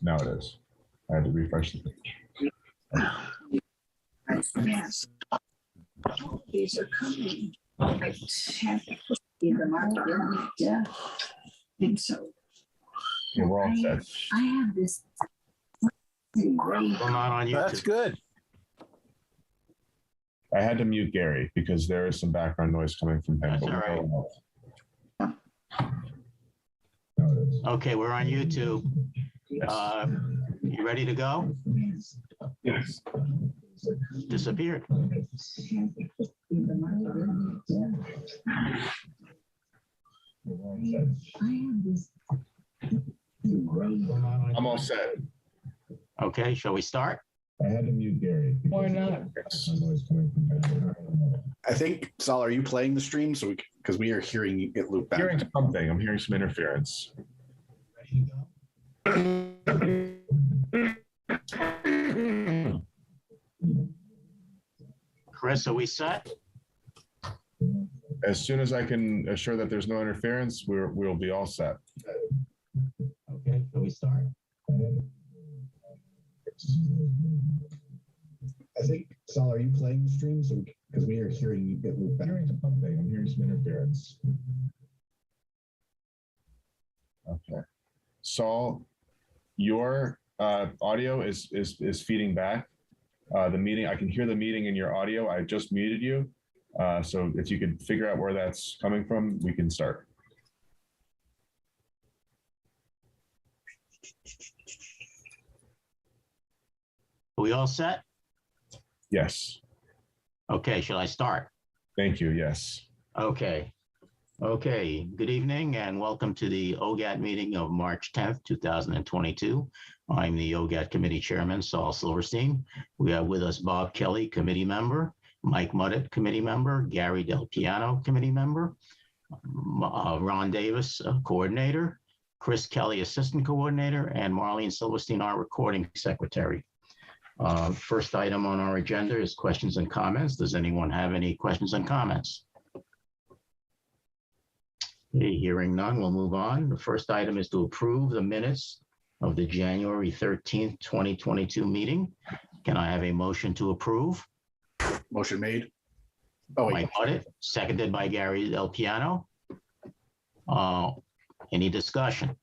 Now it is. I had to refresh the page. Yes. These are coming. I have to put them out. Yeah. I think so. Yeah, we're all set. I have this. We're not on YouTube. That's good. I had to mute Gary because there is some background noise coming from him. That's but all we're right. all out. Now it is. Okay, we're on YouTube. Yes. You ready to go? Yes. Disappeared. I'm all set. Okay, shall we start? I had to mute Gary. Why not? Some noise coming from him. I think, Sal, are you playing the stream? So because we are hearing it loop back. Hearing something. I'm hearing some interference. Chris, are we set? As soon as I can assure that there's no interference, we'll be all set. Okay, shall we start? I think, Sal, are you playing the stream? So because we are hearing it loop back. Hearing something. I'm hearing some interference. Okay. Saul, your audio is feeding back. The meeting, I can hear the meeting in your audio. I just muted you. So if you could figure out where that's coming from, we can start. Are we all set? Yes. Okay, shall I start? Thank you. Yes. Okay. Okay, good evening and welcome to the OGAT meeting of March 10th, 2022. I'm the OGAT Committee Chairman, Saul Silverstein. We have with us Bob Kelly, Committee Member, Mike Muddett, Committee Member, Gary Del Piano, Committee Member, Ron Davis, Coordinator, Chris Kelly, Assistant Coordinator, and Marlene Silverstein, our Recording Secretary. First item on our agenda is questions and comments. Does anyone have any questions and comments? Okay, hearing none, we'll move on. The first item is to approve the minutes of the January 13th, 2022 meeting. Can I have a motion to approve? Motion made. Oh, wait. Mike Muddett, seconded by Gary Del Piano. Any discussion?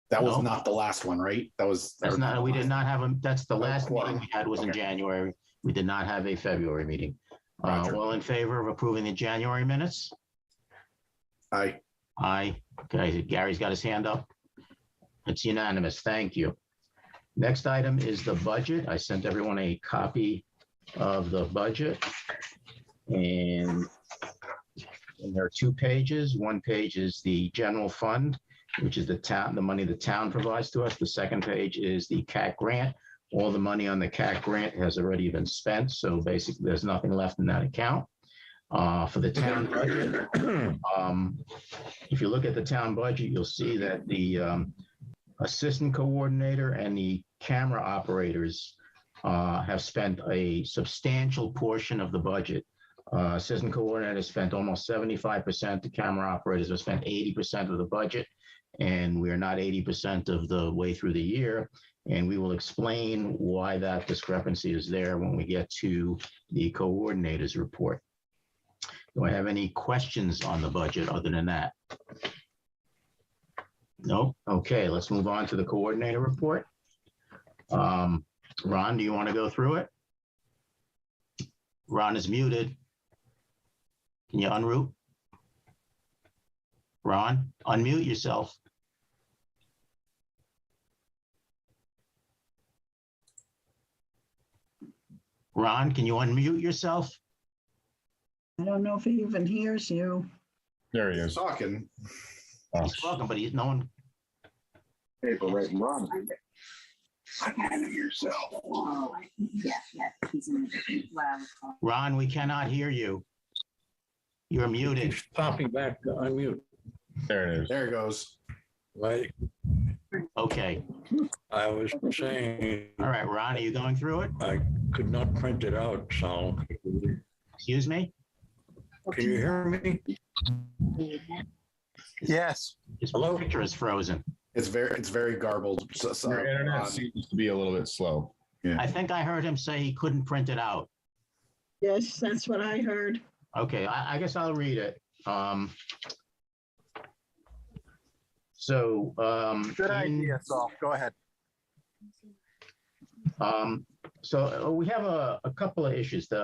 That was No. not the last one, right? That's We did not have that's the No last quorum. meeting we had was in Okay. January. We did not have a February meeting. Roger. All in favor of approving the January minutes? Aye. Aye. Okay, Gary's got his hand up. It's unanimous. Thank you. Next item is the budget. I sent everyone a copy of the budget. And there are 2 pages. One page is the general fund, which is the money the town provides to us. The second page is the CAT grant. All the money on the CAT grant has already been spent. So basically there's nothing left in that account. For the town budget, if you look at the town budget, you'll see that the assistant coordinator and the camera operators have spent a substantial portion of the budget. Assistant coordinator spent almost 75%. The camera operators have spent 80% of the budget, and we are not 80% of the way through the year. And we will explain why that discrepancy is there when we get to the coordinator's report. Do I have any questions on the budget other than that? Nope. Okay, let's move on to the coordinator report. Ron, do you want to go through it? Ron is muted. Can you unmute? Ron, unmute yourself. Ron, can you unmute yourself? I don't know if he even hears you. There he He's is. talking. Oh, He's welcome, but no one. Paper right and wrong. Oh, yeah, he's in the loud. Ron, we cannot hear you. You're muted. Keeps popping back to unmute. there it is. There it goes. Like Okay. I was saying, All right, Ron, are you going through it? I could not print it out, so Excuse me? can you hear me? Yes. His Hello? picture is frozen. It's very garbled. Your internet seems to be a little bit slow. I think I heard him say he couldn't print it out. Yes, that's what I heard. Okay, I guess I'll read it. Good idea, Saul. Go ahead. So we have a couple of issues. We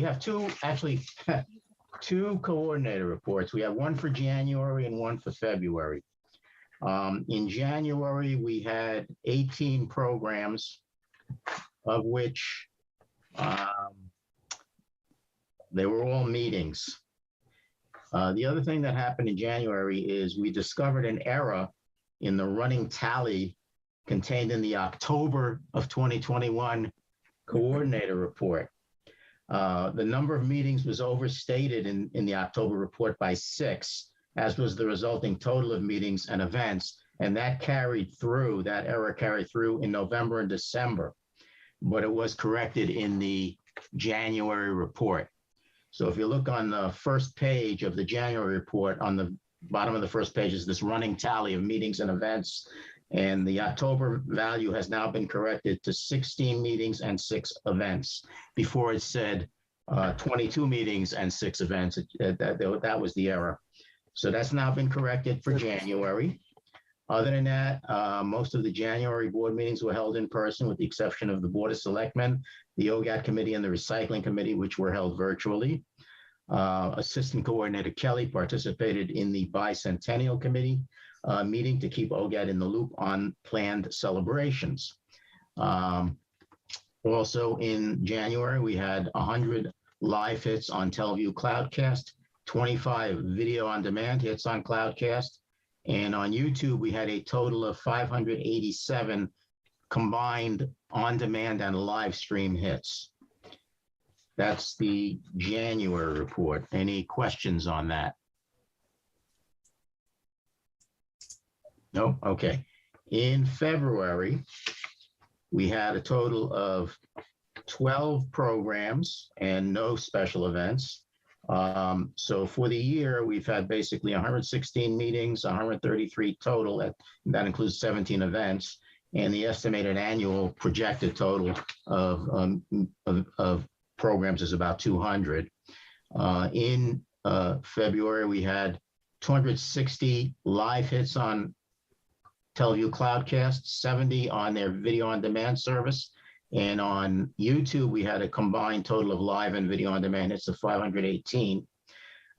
have two coordinator reports. We have one for January and one for February. In January, we had 18 programs, of which they were all meetings. The other thing that happened in January is we discovered an error in the running tally contained in the October of 2021 coordinator report. The number of meetings was overstated in the October report by 6, as was the resulting total of meetings and events. And that error carried through in November and December, but it was corrected in the January report. So if you look on the first page of the January report, on the bottom of the first page is this running tally of meetings and events. And the October value has now been corrected to 16 meetings and 6 events. Before it said 22 meetings and 6 events. That was the error. So that's now been corrected for January. Other than that, most of the January board meetings were held in person, with the exception of the Board of Selectmen, the OGAT committee, and the Recycling Committee, which were held virtually. Assistant Coordinator Kelly participated in the Bicentennial Committee meeting to keep OGAT in the loop on planned celebrations. Also in January, we had 100 live hits on TeleView Cloudcast, 25 video on demand hits on Cloudcast, and on YouTube, we had a total of 587 combined on demand and live stream hits. That's the January report. Any questions on that? No? Okay. In February, we had a total of 12 programs and no special events. So for the year, we've had basically 116 meetings, 133 total. That includes 17 events, and the estimated annual projected total of programs is about 200. In February, we had 260 live hits on TeleView Cloudcast, 70 on their video on demand service. And on YouTube, we had a combined total of live and video on demand hits of 518.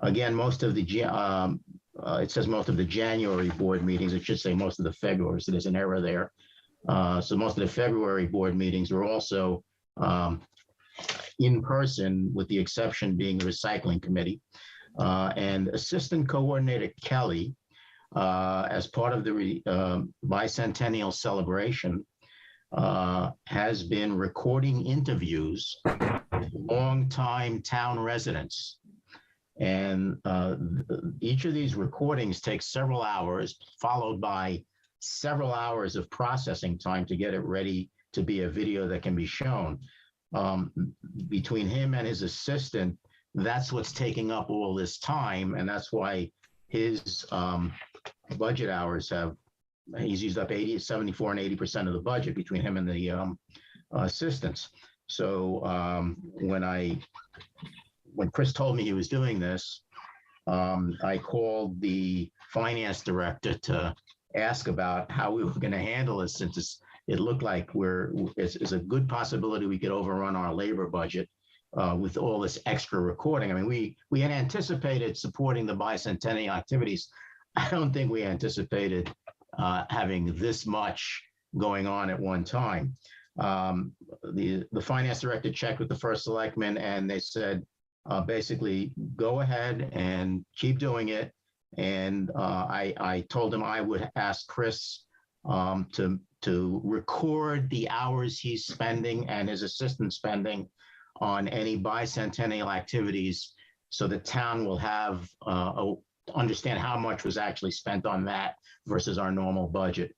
Again, most of the, it says most of the January board meetings, it should say most of the February, so there's an error there. So most of the February board meetings were also in person, with the exception being the Recycling Committee. And Assistant Coordinator Kelly, as part of the bicentennial celebration, has been recording interviews with longtime town residents. And each of these recordings takes several hours, followed by several hours of processing time to get it ready to be a video that can be shown. Between him and his assistant, that's what's taking up all this time. And that's why his budget hours he's used up 74 and 80% of the budget between him and the assistants. So when Chris told me he was doing this, I called the finance director to ask about how we were going to handle this, since it looked like it's a good possibility we could overrun our labor budget with all this extra recording. I mean, we had anticipated supporting the bicentennial activities. I don't think we anticipated having this much going on at one time. The finance director checked with the first selectman, and they said, basically, go ahead and keep doing it. And I told him I would ask Chris to record the hours he's spending and his assistant spending on any bicentennial activities, so the town will have understand how much was actually spent on that versus our normal budget.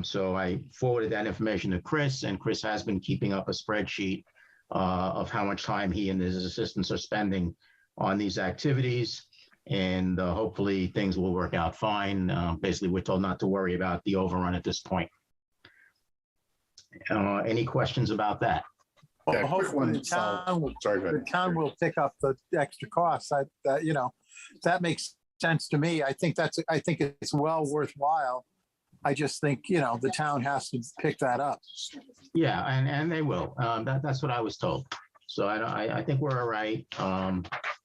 So I forwarded that information to Chris, and Chris has been keeping up a spreadsheet of how much time he and his assistants are spending on these activities. and hopefully things will work out fine. Basically, we're told not to worry about the overrun at this point. Any questions about that? Yeah, Well, quick hopefully one, the Sal. town, Sorry, go the ahead. town will pick up the extra costs. That makes sense to me. I think it's well worthwhile. I just think, the town has to pick that up. Yeah, and they will. That's what I was told. So I think we're all right. I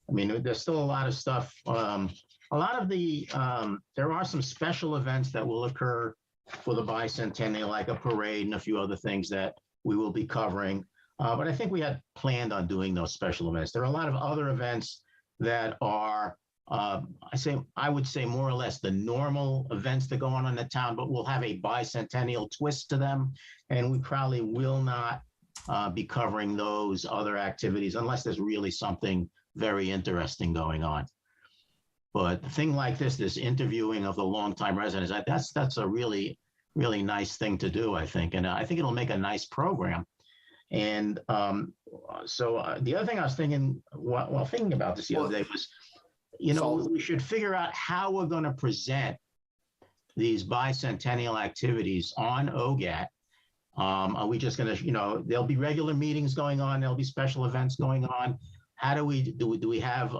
mean, there's still a lot of stuff. A lot of there are some special events that will occur for the bicentennial, like a parade and a few other things that we will be covering. But I think we had planned on doing those special events. There are a lot of other events that are, I would say more or less the normal events that go on in the town, but we'll have a bicentennial twist to them. And we probably will not be covering those other activities unless there's really something very interesting going on. But a thing like this interviewing of the longtime residents, that's a really, really nice thing to do, I think. And I think it'll make a nice program. And so the other thing I was thinking, while thinking about this the other day was, we should figure out how we're going to present these bicentennial activities on OGAT. Are we just going to, there'll be regular meetings going on, there'll be special events going on. How do we have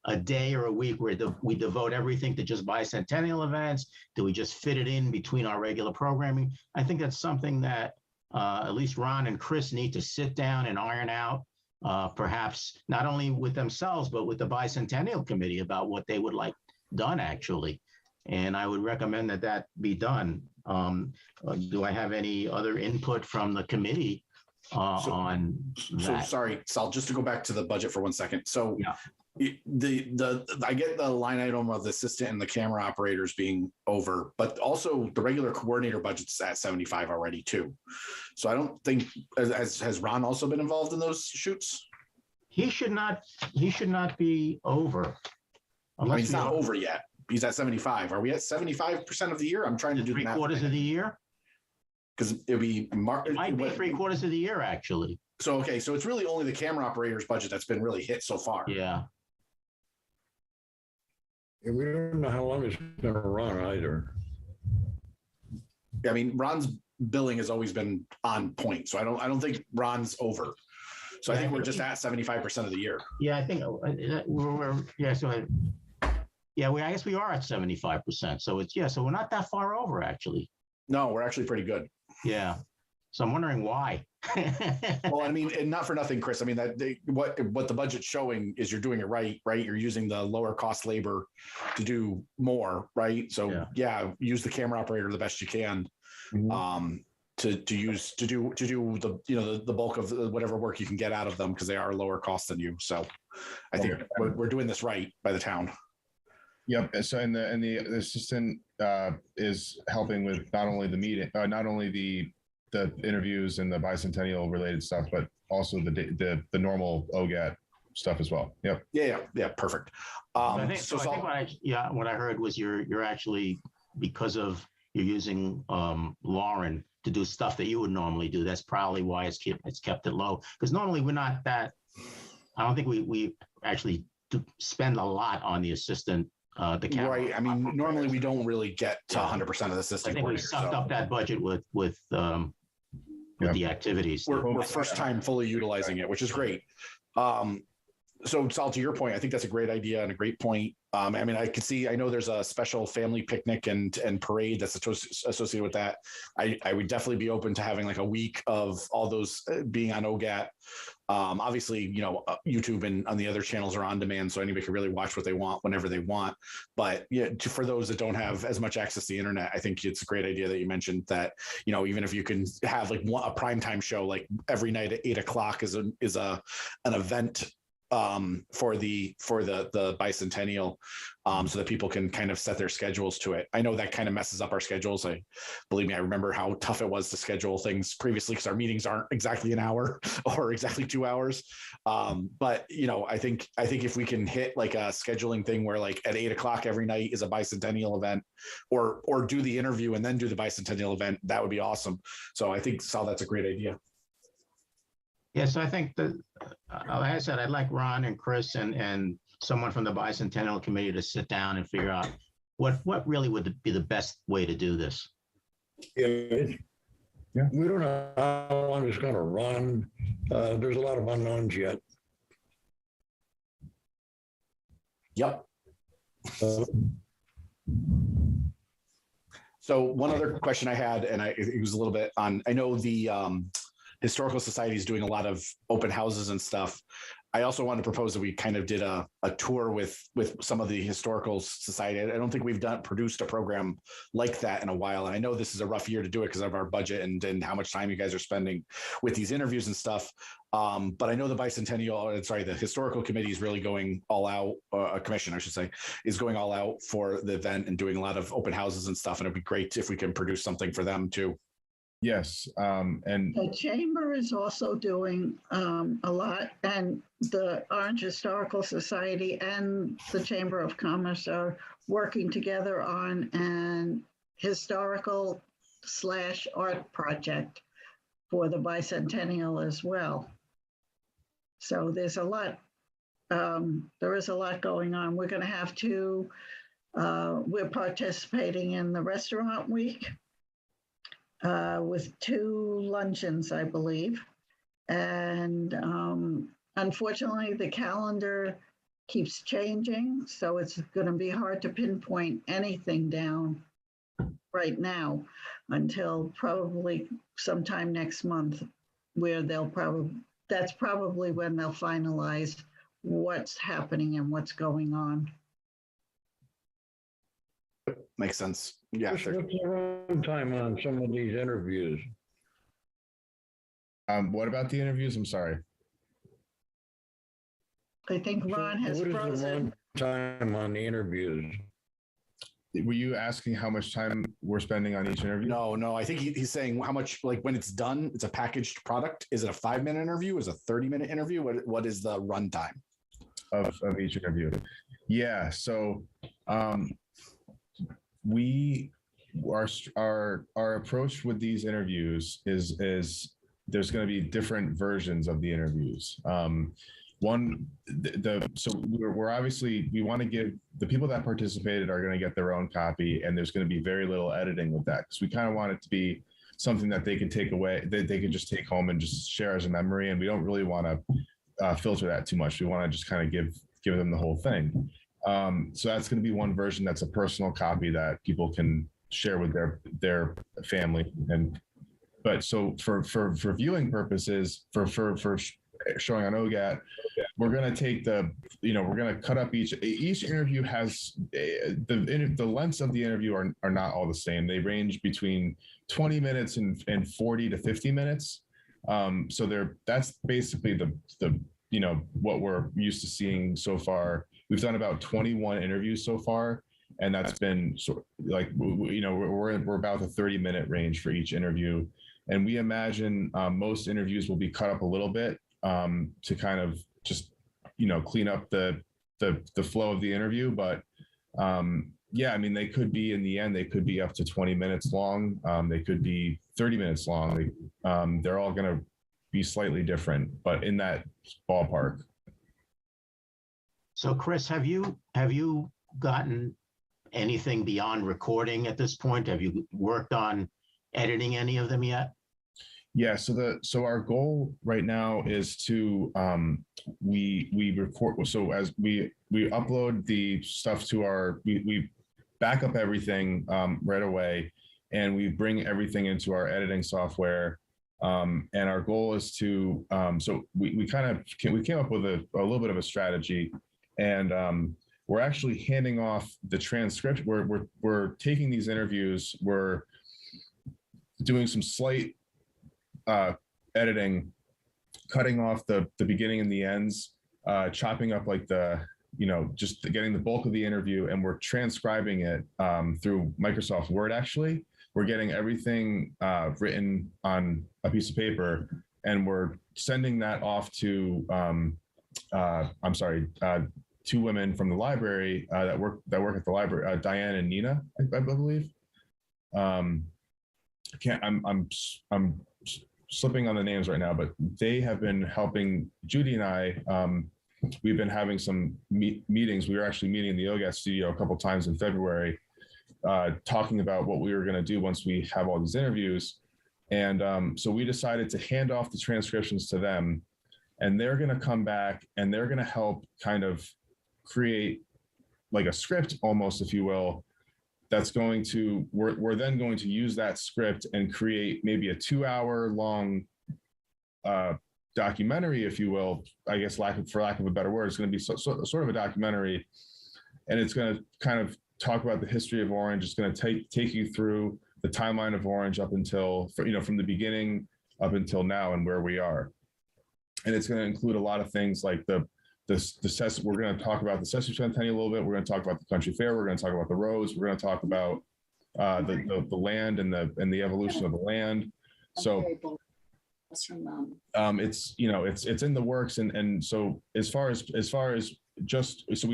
a day or a week where we devote everything to just bicentennial events? Do we just fit it in between our regular programming? I think that's something that at least Ron and Chris need to sit down and iron out, perhaps not only with themselves, but with the bicentennial committee about what they would like done actually. And I would recommend that be done. Do I have any other input from the committee on that? So sorry, Sal, just to go back to the budget for 1 second. So Yeah. I get the line item of the assistant and the camera operators being over, but also the regular coordinator budget's at 75 already too. So I don't think, has Ron also been involved in those shoots? He should not be over. I mean, he's not over yet. He's at 75. Are we at 75% of the year? I'm trying to do the math. 3/4 of the year? Because it'd be It might be 3/4 of the year, actually. So, okay. So it's really only the camera operator's budget that's been really hit so far. Yeah. Yeah, we don't know how long it's going to run either. I mean, Ron's billing has always been on point. So I don't think Ron's over. So I think we're just at 75% of the year. Yeah, I think I guess we are at 75%. So so we're not that far over, actually. No, we're actually pretty good. Yeah. So I'm wondering why. Well, I mean, and not for nothing, Chris. I mean, what the budget's showing is you're doing it right? You're using the lower cost labor to do more, right? So yeah, use the camera operator the best you can. Mhm. To do the bulk of whatever work you can get out of them because they are lower cost than you. So I think we're doing this right by the town. Yep. So and the assistant is helping with not only the meeting, not only the interviews and the bicentennial related stuff, but also the normal OGAT stuff as well. Yep. Yeah. Perfect. I think what I heard was you're actually, because of you're using Lauren to do stuff that you would normally do. That's probably why it's kept it low. Because normally we're not that. I don't think we actually spend a lot on the assistant. The camera. Right. I mean, normally we don't really get to 100% of the assistant. I think we sucked up that budget with the activities. We're first time fully utilizing it, which is great. So Sal, to your point, I think that's a great idea and a great point. I mean, I know there's a special family picnic and parade that's associated with that. I would definitely be open to having like a week of all those being on OGAT. Obviously, YouTube and on the other channels are on demand, so anybody can really watch what they want whenever they want. But yeah, for those that don't have as much access to the internet, I think it's a great idea that you mentioned that, even if you can have like a primetime show, like every night at 8:00 is an event for the bicentennial, so that people can kind of set their schedules to it. I know that kind of messes up our schedules. Believe me, I remember how tough it was to schedule things previously because our meetings aren't exactly an hour or exactly 2 hours. But I think if we can hit like a scheduling thing where like at 8:00 every night is a bicentennial event, or do the interview and then do the bicentennial event, that would be awesome. So I think, Sal, that's a great idea. Yes, I think that, like I said, I'd like Ron and Chris and someone from the Bicentennial Committee to sit down and figure out what really would be the best way to do this. Yeah. We don't know how long it's gonna run. There's a lot of unknowns yet. Yep. Uh, So one other question I had, and it was a little bit on, I know the Historical Society is doing a lot of open houses and stuff. I also want to propose that we kind of did a tour with some of the Historical Society. I don't think we've produced a program like that in a while. And I know this is a rough year to do it because of our budget and how much time you guys are spending with these interviews and stuff. But I know the Historical Committee is really going all out, a commission, I should say, is going all out for the event and doing a lot of open houses and stuff. And it'd be great if we can produce something for them too. Yes. And The chamber is also doing a lot, and the Orange Historical Society and the Chamber of Commerce are working together on an historical / art project for the bicentennial as well. So there's a lot. There is a lot going on. We're going to have to. We're participating in the Restaurant Week. With 2 luncheons, I believe. And unfortunately, the calendar keeps changing, so it's going to be hard to pinpoint anything down right now until probably sometime next month, where that's probably when they'll finalize what's happening and what's going on. Makes sense. Yeah. What's the runtime on some of these interviews? what about the interviews? I'm sorry. I think Ron has What is frozen. the runtime on the interviews? Were you asking how much time we're spending on each interview? No. I think he's saying how much, like when it's done, it's a packaged product. Is it a 5-minute interview? Is it a 30-minute interview? What is the runtime of each interview? Yeah. So our approach with these interviews is there's going to be different versions of the interviews. So we're obviously, we want to give the people that participated are going to get their own copy, and there's going to be very little editing with that, because we kind of want it to be something that they can take away, that they can just take home and just share as a memory. And we don't really want to filter that too much. We want to just kind of give them the whole thing. So that's going to be one version that's a personal copy that people can share with their family. But so for viewing purposes, for showing on OGAT, we're going to take we're going to cut up each interview has the lengths of the interview are not all the same. They range between 20 minutes and 40 to 50 minutes. So that's basically the what we're used to seeing so far. We've done about 21 interviews so far, and that's been we're about the 30-minute range for each interview. And we imagine most interviews will be cut up a little bit to kind of just clean up the flow of the interview. But yeah, I mean, they could be, in the end, they could be up to 20 minutes long. They could be 30 minutes long. They're all going to be slightly different, but in that ballpark. So Chris, have you gotten anything beyond recording at this point? Have you worked on editing any of them yet? Yeah, so our goal right now is to we record, so as we upload the stuff to we back up everything right away, and we bring everything into our editing software, and our goal is to so we came up with a little bit of a strategy, and we're actually handing off the transcript. We're taking these interviews, we're doing some slight editing, cutting off the beginning and the ends, chopping up like just getting the bulk of the interview, and we're transcribing it through Microsoft Word. Actually, we're getting everything written on a piece of paper, and we're sending that off to two women from the library that work at the library, Diane and Nina, I believe. I'm slipping on the names right now, but they have been helping Judy and I we've been having some meetings. We were actually meeting in the OGAT studio a couple times in February, talking about what we were going to do once we have all these interviews. And so we decided to hand off the transcriptions to them, and they're going to come back and they're going to help kind of create like a script almost, if you will, that's going to, we're then going to use that script and create maybe a 2-hour long documentary, if you will, I guess, for lack of a better word. It's going to be sort of a documentary, and it's going to kind of talk about the history of Orange. It's going to take you through the timeline of Orange up until, from the beginning up until now and where we are. And it's going to include a lot of things like we're going to talk about the sesquicentennial a little bit. We're going to talk about the country fair. We're going to talk about the roads. We're going to talk about the land and the evolution of the land. So it's it's in the works, and so as far as just so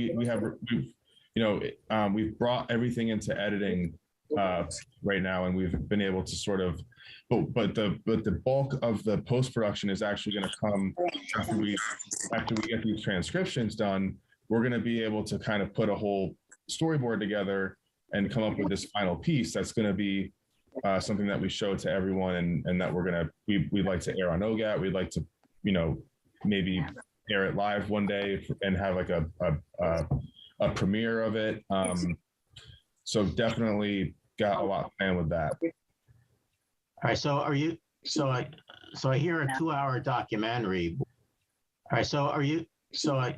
we've brought everything into editing right now, and we've been able to sort of, but the bulk of the post-production is actually going to come after we get these transcriptions done. We're going to be able to kind of put a whole storyboard together and come up with this final piece that's going to be something that we show to everyone, and that we'd like to air on OGAT. We'd like to maybe air it live one day and have like a premiere of it. So definitely got a lot planned with that. All right. So are you? So I hear a 2-hour documentary. All right. So are you? So I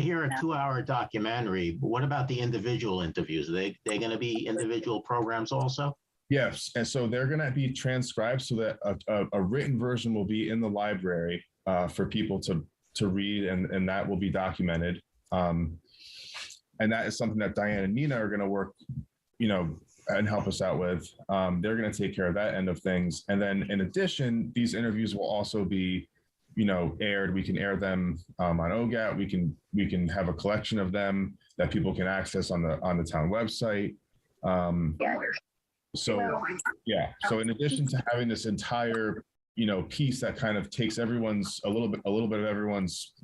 hear a 2-hour documentary. But what about the individual interviews? Are they going to be individual programs also? Yes, and so they're going to be transcribed so that a written version will be in the library for people to read, and that will be documented. And that is something that Diane and Nina are going to work, and help us out with. They're going to take care of that end of things. And then in addition, these interviews will also be, aired. We can air them on OGAT. We can have a collection of them that people can access on the town website. So in addition to having this entire, piece that kind of takes a little bit of everyone's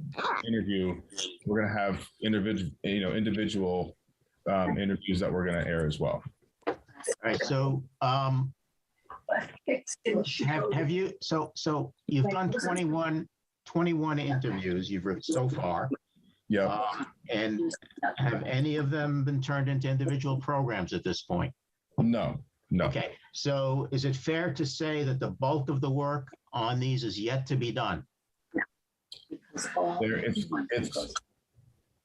interview, we're going to have individual interviews that we're going to air as well. All right. So have you, so you've done 21 interviews you've written so far. Yeah. And have any of them been turned into individual programs at this point? No. Okay, so is it fair to say that the bulk of the work on these is yet to be done?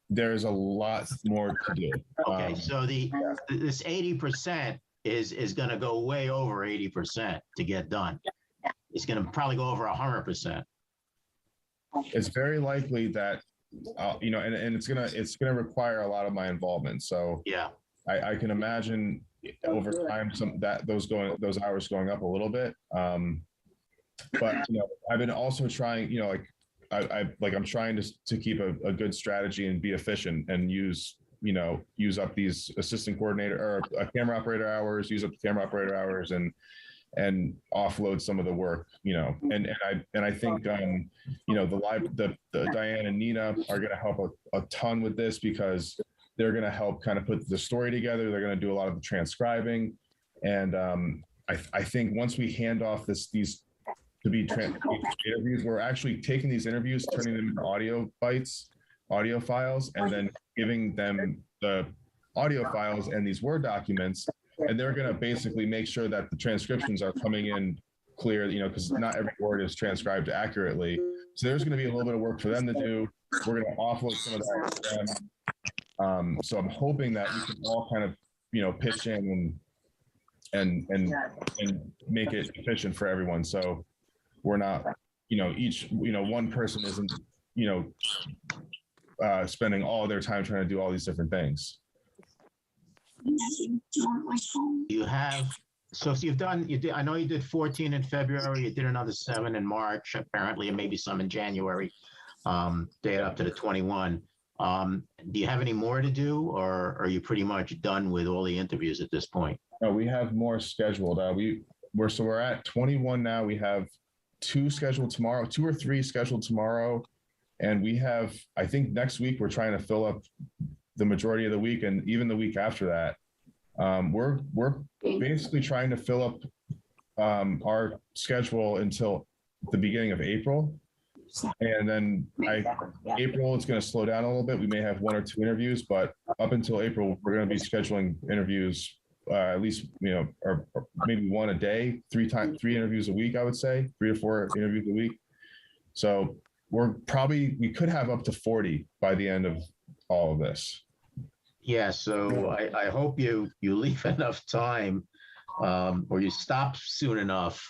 There's a lot more to do. Okay, so this 80% is going to go way over 80% to get done. It's going to probably go over 100%. It's very likely that, and it's gonna require a lot of my involvement. So yeah, I can imagine over time those hours going up a little bit. But I've been also trying, I'm trying to keep a good strategy and be efficient and use up these assistant coordinator or camera operator hours, use up the camera operator hours and offload some of the work, and I think the Diane and Nina are going to help a ton with this, because they're going to help kind of put the story together. They're going to do a lot of the transcribing. And I think once we hand off these to be interviews, we're actually taking these interviews, turning them into audio files, and then giving them the audio files and these Word documents. And they're going to basically make sure that the transcriptions are coming in clear, because not every word is transcribed accurately. So there's going to be a little bit of work for them to do. We're going to offload some of that to them. So I'm hoping that we can all kind of, pitch in and make it efficient for everyone. So we're not, each, one person isn't, spending all their time trying to do all these different things. you have, so I know you did 14 in February, you did another 7 in March, apparently, and maybe some in January, date up to the 21. Do you have any more to do, or are you pretty much done with all the interviews at this point? No, we have more scheduled. We're at 21 now. We have 2 scheduled tomorrow, 2 or 3 scheduled tomorrow, And we have, I think next week, we're trying to fill up the majority of the week, and even the week after that. We're basically trying to fill up our schedule until the beginning of April. And then April, it's going to slow down a little bit. We may have 1 or 2 interviews, but up until April, we're going to be scheduling interviews at least, or maybe 1 a day, 3 interviews a week, I would say, 3 to 4 interviews a week. So we could have up to 40 by the end of all of this. Yeah, so I hope you leave enough time or you stop soon enough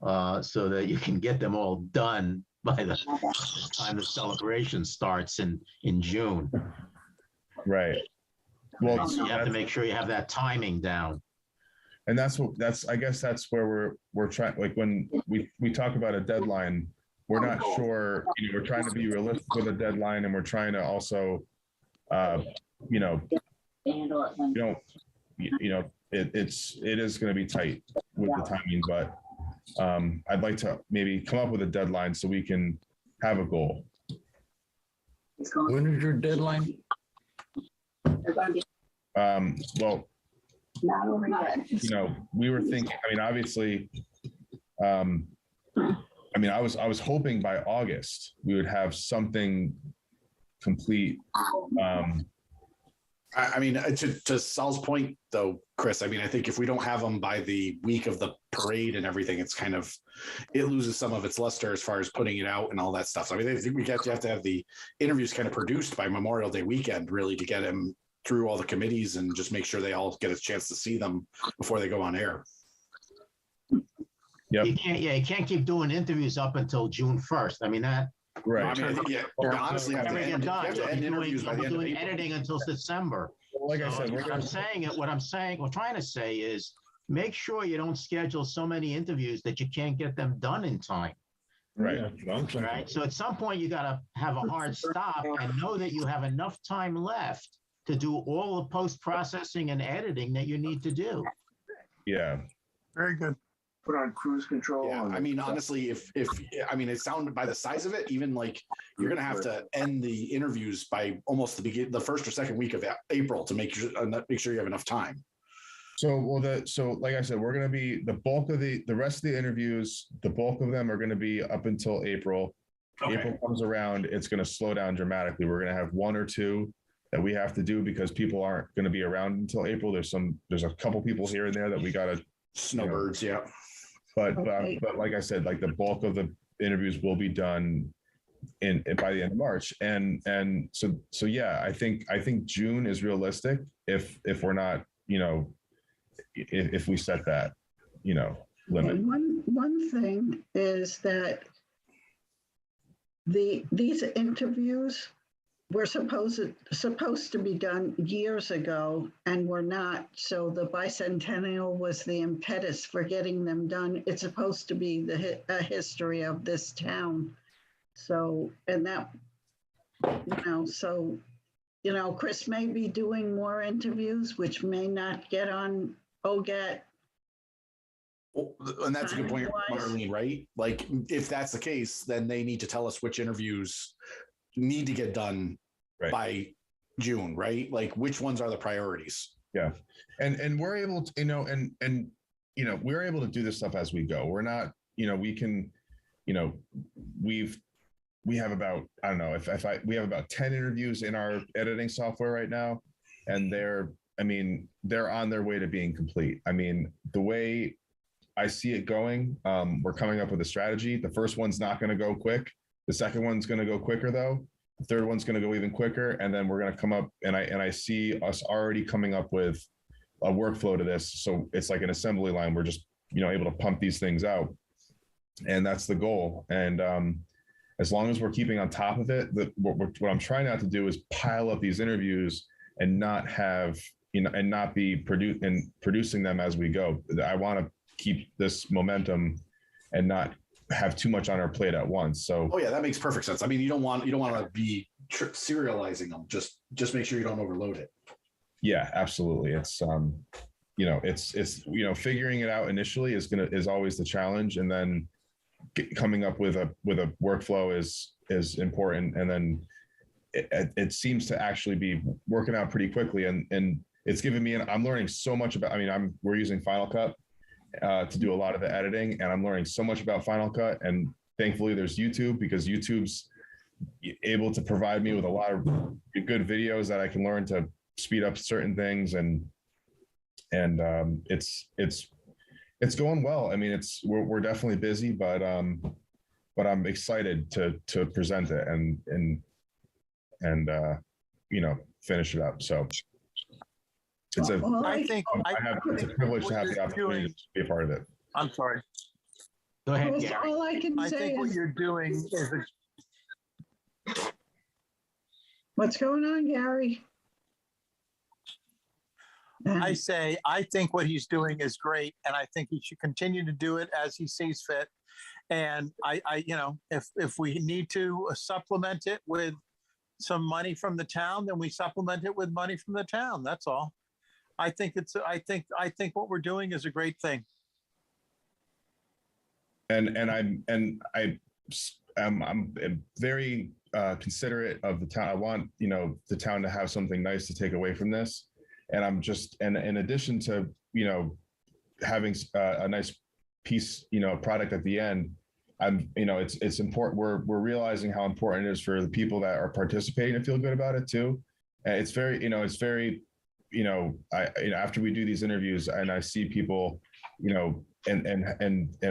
so that you can get them all done by the time the celebration starts in June. Right. Well, So you have to make sure you have that timing down. And I guess that's where we're trying, like when we talk about a deadline, we're not sure, we're trying to be realistic with a deadline, and we're trying to also, it is going to be tight with the timing, but I'd like to maybe come up with a deadline so we can have a goal. When is your deadline? Well, we were thinking, obviously, I was hoping by August we would have something complete. To Sal's point, though, Chris, I think if we don't have them by the week of the parade and everything, it loses some of its luster as far as putting it out and all that stuff. So I think we have to have the interviews kind of produced by Memorial Day weekend, really, to get them through all the committees and just make sure they all get a chance to see them before they go on air. Yep. You can't keep doing interviews up until June 1st. Right. Honestly, you have to end interviews by the end of April. Editing until December. Like I said, what I'm trying to say is make sure you don't schedule so many interviews that you can't get them done in time. Right. Right. So at some point you got to have a hard stop and know that you have enough time left to do all the post-processing and editing that you need to do. Yeah. Very good. Put on cruise control. Yeah, honestly, if it sounded by the size of it, even like you're gonna have to end the interviews by almost the first or second week of April to make sure you have enough time. So like I said, we're going to be the bulk of the rest of the interviews. The bulk of them are going to be up until April. Okay. April comes around, it's going to slow down dramatically. We're going to have 1 or 2 that we have to do because people aren't going to be around until April. There's a couple people here and there that we got to snowbirds, yeah. But like I said, like the bulk of the interviews will be done by the end of March, and so yeah, I think June is realistic if we're not, if we set that, limit. And one thing is that these interviews were supposed to be done years ago and were not. So the bicentennial was the impetus for getting them done. It's supposed to be a history of this town. So, and that, Chris may be doing more interviews, which may not get on OGAT. Well, and that's a good point, Marlene, right? Like, if that's the case, then they need to tell us which interviews need to get done by June, right? Like, which ones are the priorities? Yeah. And we're able to, we're able to do this stuff as we go. We're not, we can, we have about, I don't know, we have about 10 interviews in our editing software right now, and they're on their way to being complete. The way I see it going, we're coming up with a strategy. The first one's not going to go quick. The second one's going to go quicker, though. The third one's going to go even quicker. And then we're going to come up, and I see us already coming up with a workflow to this. So it's like an assembly line. We're just, able to pump these things out. And that's the goal. And as long as we're keeping on top of it, what I'm trying not to do is pile up these interviews and not have, and not be producing them as we go. I want to keep this momentum and not have too much on our plate at once. So, oh yeah, that makes perfect sense. You don't want to be serializing them. Just make sure you don't overload it. Yeah, absolutely. It's it's figuring it out initially is always the challenge, and then coming up with a workflow is important, and then it seems to actually be working out pretty quickly, and it's given me, I'm learning so much about, I mean, we're using Final Cut to do a lot of the editing, and I'm learning so much about Final Cut, and thankfully there's YouTube, because YouTube's able to provide me with a lot of good videos that I can learn to speed up certain things, and it's going well. I mean, we're definitely busy, but I'm excited to present it and finish it up. So it's a Well, I think, it's a privilege to have the opportunity to be a part of it. I'm sorry. Go ahead, Chris, Gary. all I can I say think what is, you're doing is, what's going on, Gary? I think what he's doing is great, and I think he should continue to do it as he sees fit. And if we need to supplement it with some money from the town, then we supplement it with money from the town. That's all. I think what we're doing is a great thing. I'm very considerate of the town. I want the town to have something nice to take away from this, and and in addition to having a nice piece product at the end, it's important. We're realizing how important it is for the people that are participating to feel good about it too. And it's very after we do these interviews and I see people and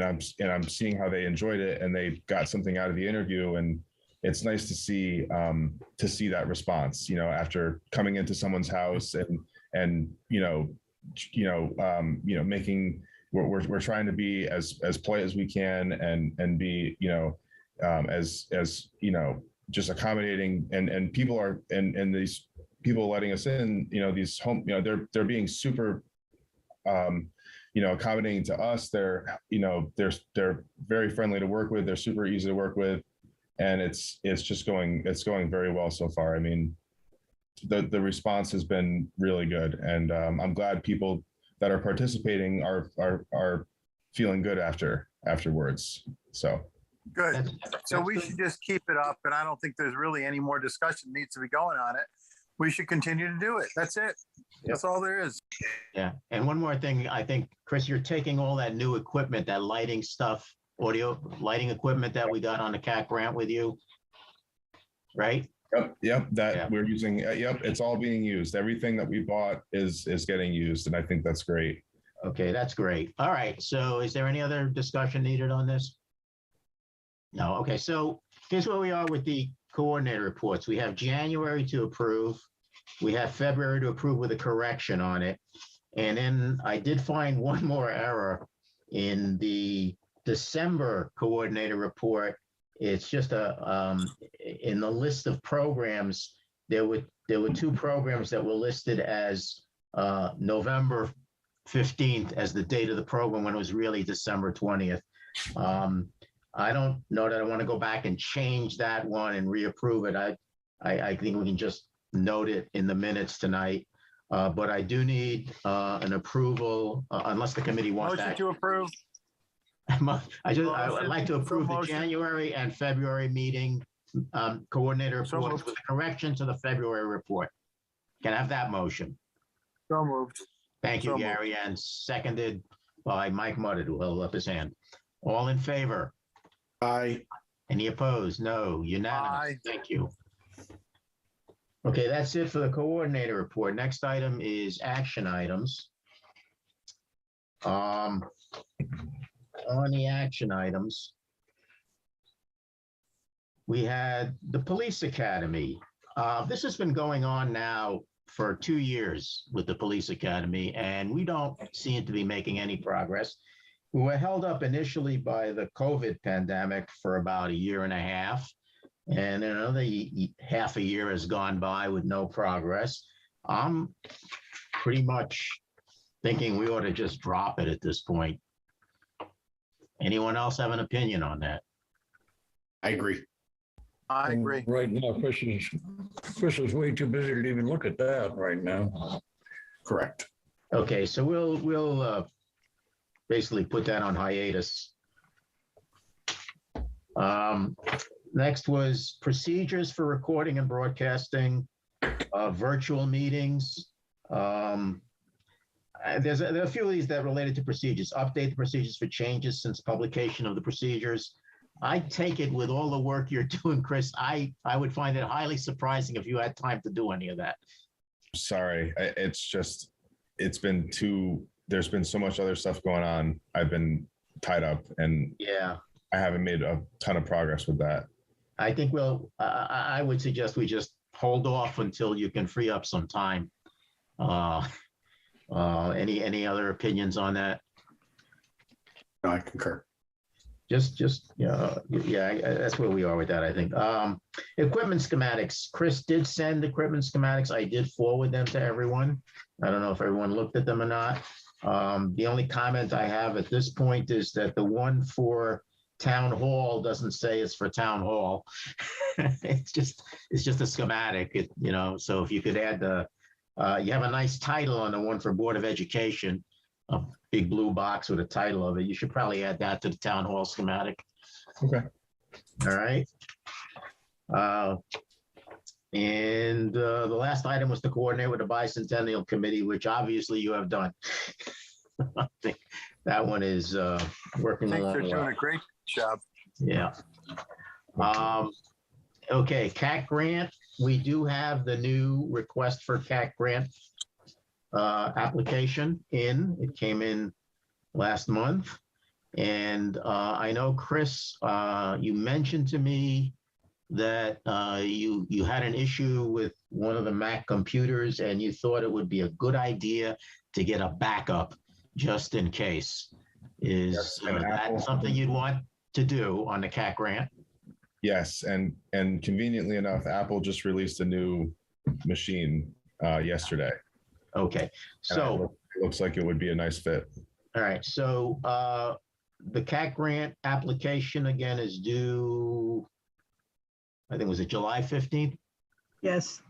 I'm seeing how they enjoyed it and they got something out of the interview, and it's nice to see that response after coming into someone's house and making, we're trying to be as polite as we can and be as just accommodating, and people are and these people letting us in, these home, they're being super accommodating to us. They're very friendly to work with. They're super easy to work with, and it's going very well so far. I mean, the response has been really good, and I'm glad people that are participating are feeling good afterwards. So Good. So we should just keep it up, and I don't think there's really any more discussion needs to be going on it. We should continue to do it. That's it. That's all there is. Yeah. And one more thing, I think, Chris, you're taking all that new equipment, that lighting stuff, audio lighting equipment that we got on the CAC grant with you, right? Yep. We're using. Yep. It's all being used. Everything that we bought is getting used, and I think that's great. Okay, that's great. All right. So is there any other discussion needed on this? No. Okay. So here's where we are with the coordinator reports. We have January to approve. We have February to approve with a correction on it. And then I did find one more error in the December coordinator report. It's just in the list of programs, there were two programs that were listed as November 15th as the date of the program when it was really December 20th. I don't know that I want to go back and change that one and reapprove it. I think we can just note it in the minutes tonight. But I do need an approval, unless the committee wants Motion that. to approve. I would like to approve the Motion. January and February meeting coordinator So reports moved. with a correction to the February report. Can I have that motion? So moved. Thank you, So moved. Gary, and seconded by Mike Muddard, who held up his hand. All in favor? Aye. Any opposed? No. Unanimous. Aye. Thank you. Okay, that's it for the coordinator report. Next item is action items. On the action items, we had the police academy. This has been going on now for 2 years with the police academy, and we don't seem to be making any progress. We were held up initially by the COVID pandemic for about 1.5 years, and another half a year has gone by with no progress. I'm pretty much thinking we ought to just drop it at this point. Anyone else have an opinion on that? I agree. I agree. Right now, Chris is way too busy to even look at that right now. Correct. Okay, so we'll basically put that on hiatus Next was procedures for recording and broadcasting virtual meetings. There are a few of these that related to procedures. Update the procedures for changes since publication of the procedures. I take it with all the work you're doing, Chris, I would find it highly surprising if you had time to do any of that. Sorry, it's been there's been so much other stuff going on. I've been tied up and Yeah, I haven't made a ton of progress with that. I think I would suggest we just hold off until you can free up some time. Any other opinions on that? No, I concur. Just yeah, that's where we are with that, I think. Equipment schematics. Chris did send equipment schematics. I did forward them to everyone. I don't know if everyone looked at them or not. The only comment I have at this point is that the one for town hall doesn't say it's for town hall. It's just a schematic, so if you could add you have a nice title on the one for Board of Education, a big blue box with a title of it. You should probably add that to the town hall schematic. Okay. All right. And the last item was to coordinate with the Bicentennial Committee, which obviously you have done. I think that one is working I think along they're doing well. a great job. Yeah. Okay, CAT grant. We do have the new request for CAT grant application in. It came in last month. And I know, Chris, you mentioned to me that you had an issue with one of the Mac computers and you thought it would be a good idea to get a backup just in case. Is Yes, and that Apple- something you'd want to do on the CAT grant? Yes, and conveniently enough, Apple just released a new machine yesterday. Okay, And so, it looks like it would be a nice fit. all right, so the CAT grant application again is due, I think, was it July 15th? Yes,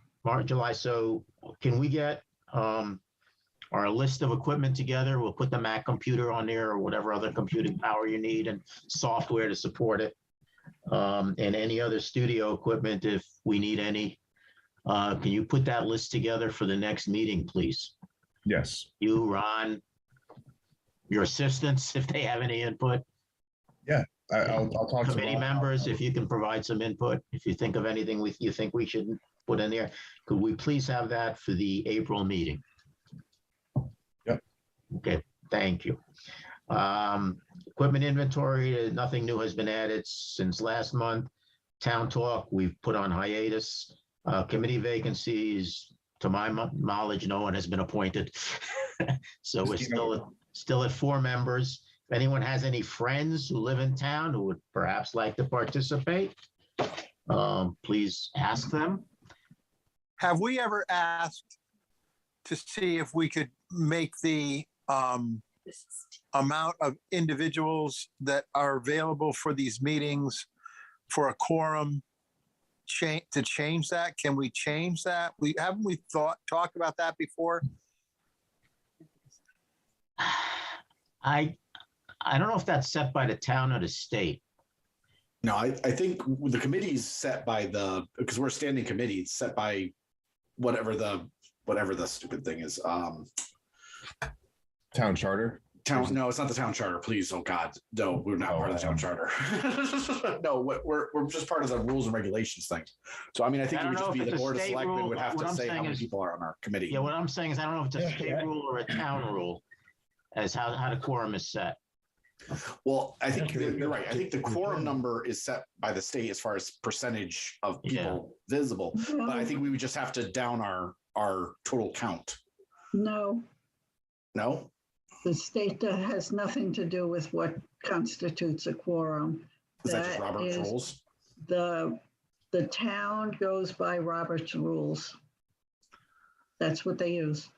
July. So can we get our list of equipment together? We'll put the Mac computer on there or whatever other computing power you need and software to support it. And any other studio equipment if we need any. Can you put that list together for the next meeting, please? Yes. You, Ron, your assistants, if they have any input. I'll talk to Committee Ron. members, if you can provide some input, if you think of anything you think we should put in there, could we please have that for the April meeting? Yep. Okay, thank you. Equipment inventory, nothing new has been added since last month. Town talk, we've put on hiatus. Committee vacancies, to my knowledge, no one has been appointed. So we're still at 4 members. If anyone has any friends who live in town who would perhaps like to participate, please ask them. Have we ever asked to see if we could make the amount of individuals that are available for these meetings for a quorum to change that? Can we change that? Haven't we talked about that before? I don't know if that's set by the town or the state. No, I think the committee's set by because we're a standing committee, it's set by whatever the stupid thing is. Town charter. No, it's not the town charter, please. Oh God, no, we're not part of the town charter. No, we're just part of the rules and regulations thing. So I mean, I think it would just be the board of selectmen would have to say how many people are on our committee. Yeah, what I'm saying is I don't know if it's a state rule or a town rule as how the quorum is set. Well, I think you're right. I think the quorum number is set by the state as far as percentage of people visible. But I think we would just have to down our total count. no, No? the state has nothing to do with what constitutes a quorum. Is that just That Robert's is- rules? The town goes by Robert's rules. That's what they use.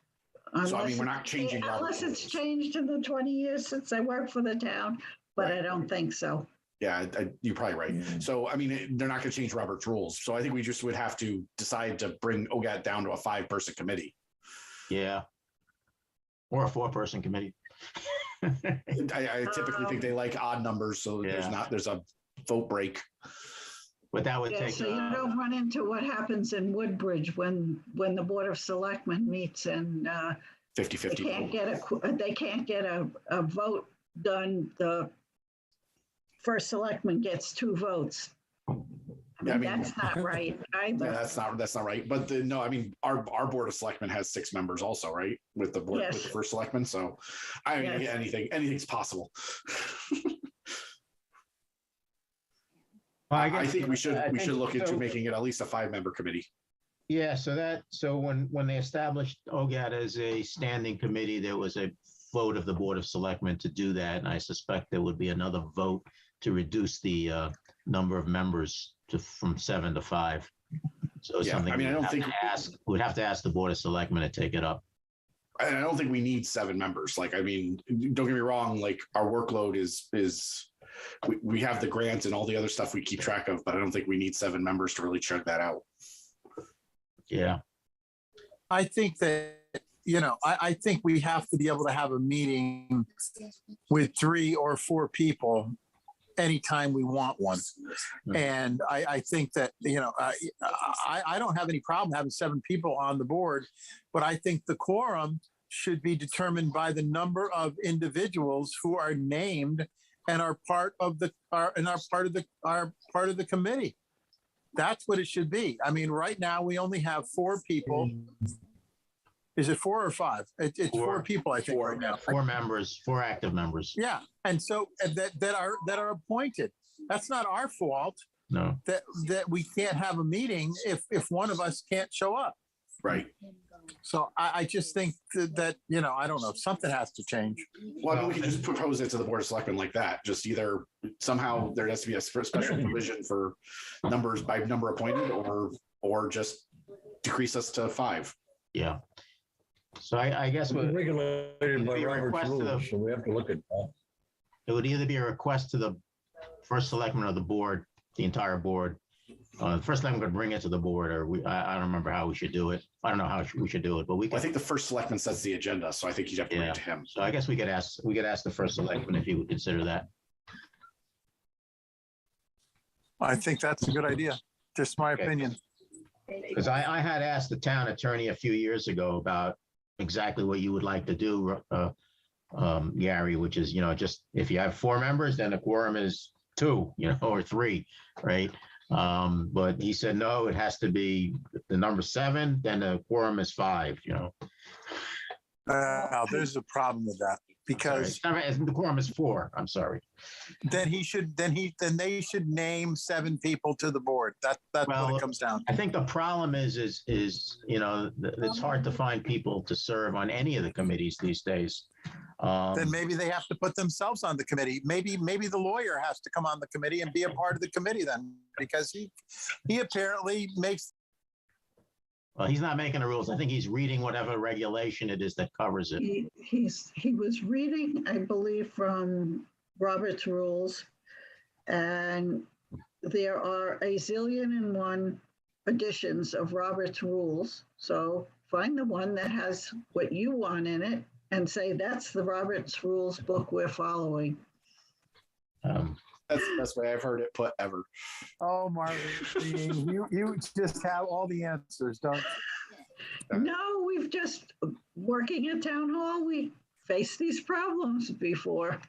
So I mean, we're not changing Robert's Unless it's rules. changed in the 20 years since I worked for the town, but I don't think so. Yeah, you're probably right. So, I mean, they're not going to change Robert's rules. So I think we just would have to decide to bring OGAT down to a 5-person committee. Yeah. Or a 4-person committee. I typically think they like odd numbers. So there's a vote break. But that would Yeah, take, so you don't run into what happens in Woodbridge when the Board of Selectmen meets and 50-50. they can't get a vote done. The first selectman gets 2 votes. Yeah, I mean, That's not right yeah, either. that's not right. But no, I mean, our Board of Selectmen has 6 members also, right? With the board, with Yes. the first selectman. So I mean, Yes. anything's possible. Well, I think we should I think look into so. making it at least a 5-member committee. Yeah, so when they established OGAT as a standing committee, there was a vote of the Board of Selectmen to do that. And I suspect there would be another vote to reduce the number of members from 7 to 5. So Yeah, something I mean, I don't think we'd have to ask the Board of Selectmen to take it up. I don't think we need 7 members. Like, I mean, don't get me wrong. Like, our workload is we have the grants and all the other stuff we keep track of, but I don't think we need 7 members to really chug that out. Yeah. I think that, I think we have to be able to have a meeting with 3 or 4 people anytime we want one. And I think that, I don't have any problem having 7 people on the board, but I think the quorum should be determined by the number of individuals who are named and are part of the committee. That's what it should be. I mean, right now we only have 4 people. Is it 4 or 5? It's 4 people, I think, right now. 4 members, 4 active members. Yeah, and so that are appointed. That's not our fault. No. That we can't have a meeting if one of us can't show up. Right. So I just think that I don't know, something has to change. Well, I mean, we can just propose it to the Board of Selectmen like that. Just either somehow there has to be a special provision for numbers by number appointed, or just decrease us to 5. Yeah. So I guess It's regulated by Be a Robert's request to the- rules, so we have to look at that. it would either be a request to the first selectman of the board, the entire board. The first selectman could bring it to the board, or I don't remember how we should do it. I don't know how we should do it, but we Well, I could. think the first selectman sets the agenda, so I think you'd have to bring Yeah. it to him. So I guess we could ask the first selectman if he would consider that. I think that's a good idea. Just my Okay. opinion. Because I had asked the town attorney a few years ago about exactly what you would like to do, Gary, which is, just if you have 4 members, then the quorum is 2, or 3, right? But he said, no, it has to be the number 7, then the quorum is 5, There's a problem with that because The quorum is 4, I'm sorry. then they should name 7 people to the board. That's what Well, it comes down to. I think the problem is, it's hard to find people to serve on any of the committees these days. Then maybe they have to put themselves on the committee. Maybe the lawyer has to come on the committee and be a part of the committee then, because he apparently makes. Well, he's not making the rules. I think he's reading whatever regulation it is that covers it. He was reading, I believe, from Robert's rules, and there are a zillion and 1 editions of Robert's rules. So find the one that has what you want in it and say, that's the Robert's rules book we're following. That's the best way I've heard it put ever. Oh, Marlene, you just have all the answers, don't you? No, we've just, working at town hall, we faced these problems before.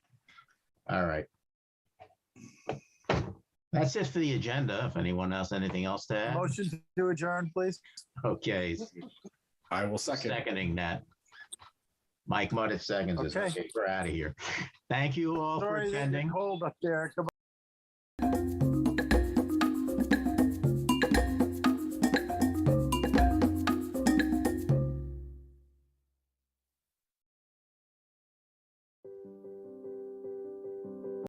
All right. That's it for the agenda. If anyone else, anything else to add? Motion to adjourn, please. Okay, I will second. seconding that. Mike Muddit seconds it. Okay. Okay, we're out of here. Thank you all for Sorry, it's attending. cold up there. Come on.